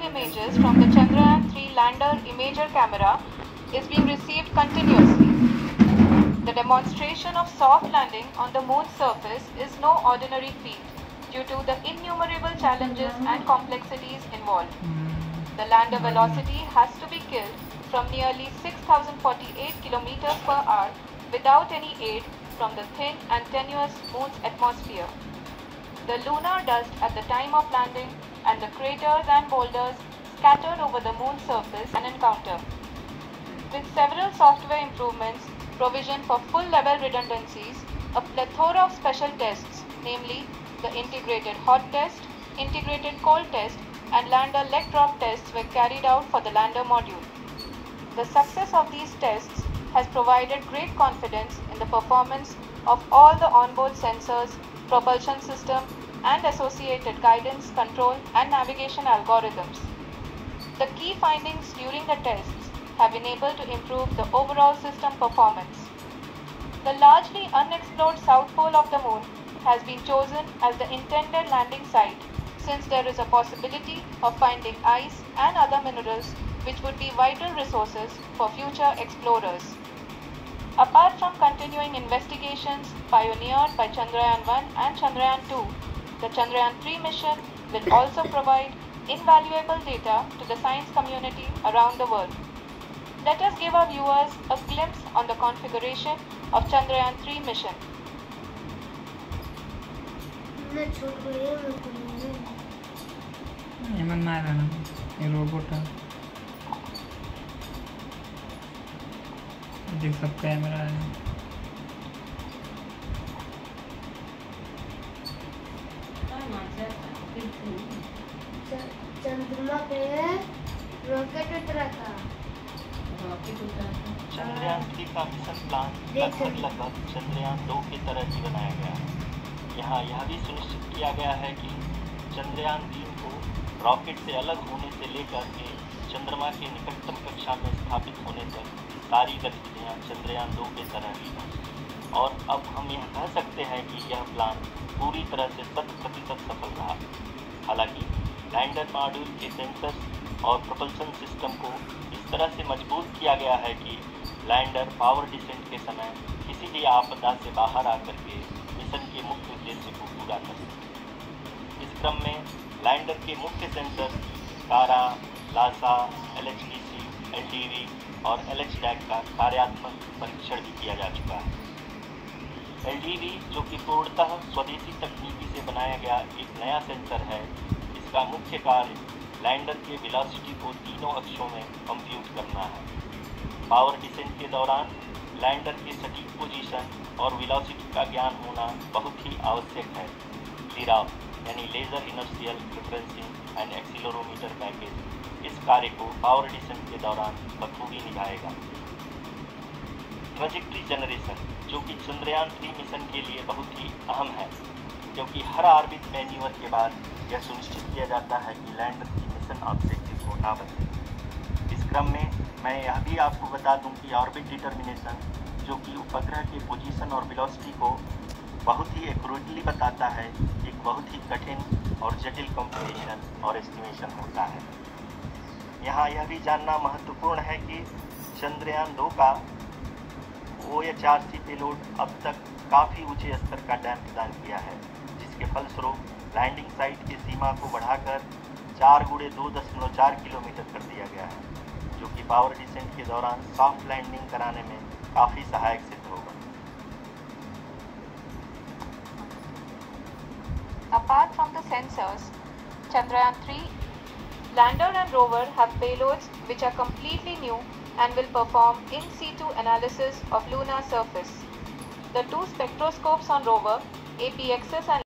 Images from the Chandrayaan-3 lander imager camera is being received continuously. The demonstration of soft landing on the moon's surface is no ordinary feat due to the innumerable challenges and complexities involved. The lander velocity has to be killed from nearly 6,048 km per hour without any aid from the thin and tenuous moon's atmosphere. The lunar dust at the time of landing and the craters and boulders scattered over the moon's surface an encounter. With several software improvements, provision for full-level redundancies, a plethora of special tests, namely the integrated hot test, integrated cold test, and lander leg drop tests were carried out for the lander module. The success of these tests has provided great confidence in the performance of all the onboard sensors, propulsion system, and associated guidance, control, and navigation algorithms. The key findings during the tests have been able to improve the overall system performance. The largely unexplored south pole of the moon has been chosen as the intended landing site since there is a possibility of finding ice and other minerals which would be vital resources for future explorers. Apart from continuing investigations pioneered by Chandrayaan-1 and Chandrayaan-2, the Chandrayaan-3 mission will also provide invaluable data to the science community around the world. Let us give our viewers a glimpse on the configuration of Chandrayaan-3 mission. देख सब camera है। चंद्रमा पे rocket उतरा था। चंद्रयान-3 का mission plan लगभग चंद्रयान-2 की तरह ही बनाया गया है। यहाँ यह भी सुनिश्चित किया गया है कि चंद्रयान-3 को रॉकेट से अलग होने से लेकर के चंद्रमा के निकटतम कक्षा में स्थापित होने तक सारी गतिविधियाँ चंद्रयान-2 की तरह ही हैं। और अब हम यह कह सकते हैं कि यह प्लान पूरी तरह से 100% सफल रहा। हालांकि लैंडर मॉड्यूल के सेंसर्स और प्रोपल्शन सिस्टम को इस तरह से मजबूत किया गया है कि लैंडर पावर डिसेंट के समय किसी भी आपदा से बाहर आकर के मिशन के मुख्य उद्देश्य को पूरा कर सके। इस क्रम में लैंडर के मुख्य सेंसर कारा, लासा, LHDC, LDV और LHDAC का कार्यात्मक परीक्षण भी किया जा चुका है। LDV जो कि पूर्णतः स्वदेशी तकनीकी से बनाया गया एक नया सेंसर है, इसका मुख्य कार्य लैंडर के वेलोसिटी को तीनों अक्षों में कंप्यूट करना है। पावर डिसेंट के दौरान लैंडर के सटीक पोजीशन और वेलोसिटी का ज्ञान होना बहुत ही आवश्यक है। लिराव यानी laser inertial referencing and accelerometer package इस कार्य को पावर डिसेंट के दौरान बखूबी निभाएगा। ट्रैजेक्टरी जनरेशन जो कि चंद्रयान-3 मिशन के लिए बहुत ही अहम है, क्योंकि हर ऑर्बिट मैन्यूवर के बाद यह सुनिश्चित किया जाता है कि लैंडर की मिशन ऑब्जेक्टिव को ना बदले। इस क्रम में मैं यह भी आपको बता दूं कि ऑर्बिट डिटर्मिनेशन जो कि उपग्रह के पोजीशन और वेलोसिटी को बहुत ही एक्यूरेटली बताता है, एक बहुत ही कठिन और जटिल कंप्यूटेशन और एस्टिमेशन होता है। यहाँ यह भी जानना महत्वपूर्ण है कि चंद्रयान-2 का OH-RC पेलोड अब तक काफ़ी ऊंचे स्तर का डैम्प प्रदान किया है, जिसके फलस्वरूप लैंडिंग साइट की सीमा को बढ़ाकर 4 × 2.4 किलोमीटर कर दिया गया है, जो कि पावर डिसेंट के दौरान सॉफ्ट लैंडिंग कराने में काफ़ी सहायक सिद्ध होगा। Apart from the sensors, Chandrayaan-3 lander and rover have payloads which are completely new and will perform in situ analysis of lunar surface. The two spectroscopes on rover, APXS and